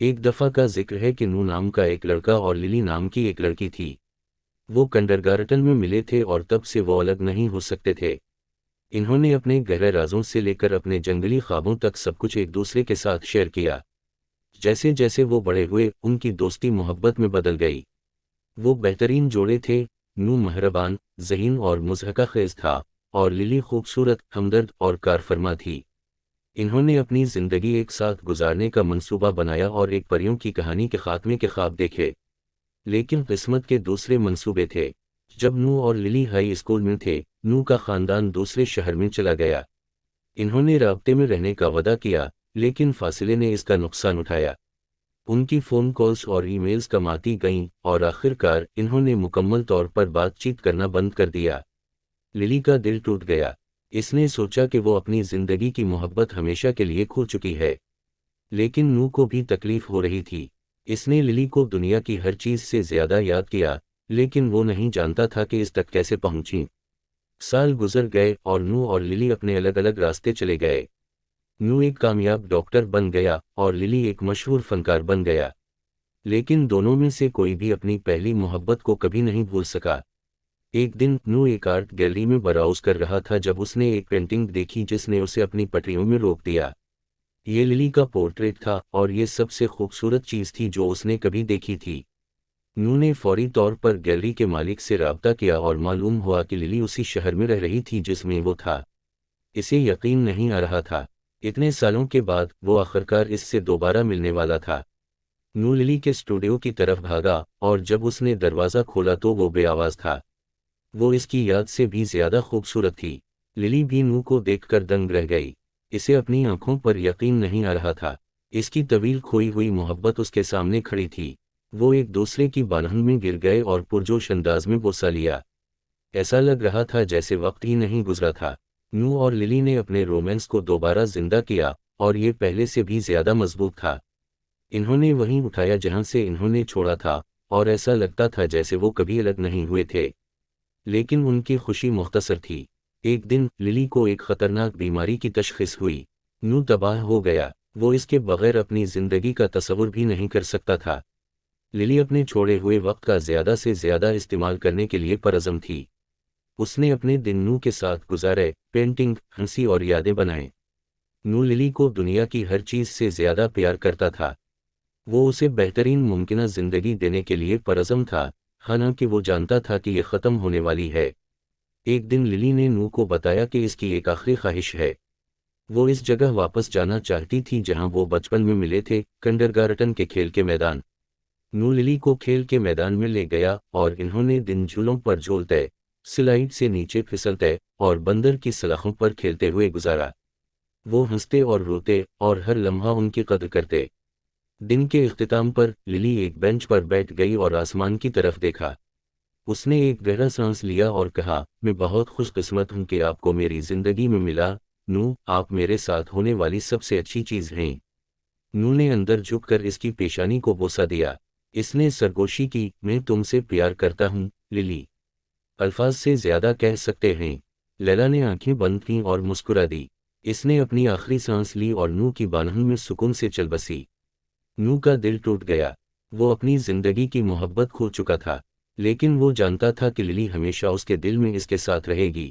ایک دفعہ کا ذکر ہے کہ نو نام کا ایک لڑکا اور للی نام کی ایک لڑکی تھی۔ وہ کنڈرگارٹن میں ملے تھے اور تب سے وہ الگ نہیں ہو سکتے تھے۔ انہوں نے اپنے گہرے رازوں سے لے کر اپنے جنگلی خوابوں تک سب کچھ ایک دوسرے کے ساتھ شیئر کیا۔ جیسے جیسے وہ بڑے ہوئے ان کی دوستی محبت میں بدل گئی۔ وہ بہترین جوڑے تھے۔ نو مہربان، ذہین اور مضحکہ خیز تھا، اور للی خوبصورت، ہمدرد اور کارفرما تھی۔ انہوں نے اپنی زندگی ایک ساتھ گزارنے کا منصوبہ بنایا اور ایک پریوں کی کہانی کے خاتمے کے خواب دیکھے۔ لیکن قسمت کے دوسرے منصوبے تھے۔ جب نو اور للی ہائی اسکول میں تھے، نو کا خاندان دوسرے شہر میں چلا گیا۔ انہوں نے رابطے میں رہنے کا وعدہ کیا، لیکن فاصلے نے اس کا نقصان اٹھایا۔ ان کی فون کالز اور ای میلز کم آتی گئیں، اور آخر کار انہوں نے مکمل طور پر بات چیت کرنا بند کر دیا۔ للی کا دل ٹوٹ گیا۔ اس نے سوچا کہ وہ اپنی زندگی کی محبت ہمیشہ کے لیے کھو چکی ہے۔ لیکن نو کو بھی تکلیف ہو رہی تھی۔ اس نے للی کو دنیا کی ہر چیز سے زیادہ یاد کیا، لیکن وہ نہیں جانتا تھا کہ اس تک کیسے پہنچیں۔ سال گزر گئے اور نو اور للی اپنے الگ الگ راستے چلے گئے۔ نو ایک کامیاب ڈاکٹر بن گیا اور للی ایک مشہور فنکار بن گیا۔ لیکن دونوں میں سے کوئی بھی اپنی پہلی محبت کو کبھی نہیں بھول سکا۔ ایک دن نو ایک آرٹ گیلری میں براؤز کر رہا تھا جب اس نے ایک پینٹنگ دیکھی جس نے اسے اپنی پٹریوں میں روک دیا۔ یہ للی کا پورٹریٹ تھا، اور یہ سب سے خوبصورت چیز تھی جو اس نے کبھی دیکھی تھی۔ نو نے فوری طور پر گیلری کے مالک سے رابطہ کیا اور معلوم ہوا کہ للی اسی شہر میں رہ رہی تھی جس میں وہ تھا۔ اسے یقین نہیں آ رہا تھا۔ اتنے سالوں کے بعد وہ آخرکار اس سے دوبارہ ملنے والا تھا۔ نو للی کے اسٹوڈیو کی طرف بھاگا، اور جب اس نے دروازہ کھولا تو وہ بے آواز تھا۔ وہ اس کی یاد سے بھی زیادہ خوبصورت تھی۔ للی بھی نو کو دیکھ کر دنگ رہ گئی۔ اسے اپنی آنکھوں پر یقین نہیں آ رہا تھا۔ اس کی طویل کھوئی ہوئی محبت اس کے سامنے کھڑی تھی۔ وہ ایک دوسرے کی بالہن میں گر گئے اور پرجوش انداز میں بوسہ لیا۔ ایسا لگ رہا تھا جیسے وقت ہی نہیں گزرا تھا۔ نو اور للی نے اپنے رومانس کو دوبارہ زندہ کیا، اور یہ پہلے سے بھی زیادہ مضبوط تھا۔ انہوں نے وہیں اٹھایا جہاں سے انہوں نے چھوڑا تھا، اور ایسا لگتا تھا جیسے وہ کبھی الگ نہیں ہوئے تھے۔ لیکن ان کی خوشی مختصر تھی۔ ایک دن للی کو ایک خطرناک بیماری کی تشخیص ہوئی۔ نو تباہ ہو گیا۔ وہ اس کے بغیر اپنی زندگی کا تصور بھی نہیں کر سکتا تھا۔ للی اپنے چھوڑے ہوئے وقت کا زیادہ سے زیادہ استعمال کرنے کے لیے پرعزم تھی۔ اس نے اپنے دن نو کے ساتھ گزارے، پینٹنگ، ہنسی اور یادیں بنائیں۔ نو للی کو دنیا کی ہر چیز سے زیادہ پیار کرتا تھا۔ وہ اسے بہترین ممکنہ زندگی دینے کے لیے پرعزم تھا، حالانکہ وہ جانتا تھا کہ یہ ختم ہونے والی ہے۔ ایک دن للی نے نو کو بتایا کہ اس کی ایک آخری خواہش ہے۔ وہ اس جگہ واپس جانا چاہتی تھی جہاں وہ بچپن میں ملے تھے، کنڈرگارٹن کے کھیل کے میدان۔ نو للی کو کھیل کے میدان میں لے گیا، اور انہوں نے دن جھولوں پر جھولتے، سلائیڈ سے نیچے پھسلتے، اور بندر کی سلاخوں پر کھیلتے ہوئے گزارا۔ وہ ہنستے اور روتے، اور ہر لمحہ ان کی قدر کرتے۔ دن کے اختتام پر للی ایک بینچ پر بیٹھ گئی اور آسمان کی طرف دیکھا۔ اس نے ایک گہرا سانس لیا اور کہا، میں بہت خوش قسمت ہوں کہ آپ کو میری زندگی میں ملا، نو، آپ میرے ساتھ ہونے والی سب سے اچھی چیز ہیں۔ نو نے اندر جھک کر اس کی پیشانی کو بوسہ دیا۔ اس نے سرگوشی کی، میں تم سے پیار کرتا ہوں، للی۔ الفاظ سے زیادہ کہہ سکتے ہیں۔ لیلا نے آنکھیں بند کیں اور مسکرا دی۔ اس نے اپنی آخری سانس لی اور نو کی بالہن میں سکون سے چل بسی۔ نو کا دل ٹوٹ گیا۔ وہ اپنی زندگی کی محبت کھو چکا تھا، لیکن وہ جانتا تھا کہ للی ہمیشہ اس کے دل میں اس کے ساتھ رہے گی۔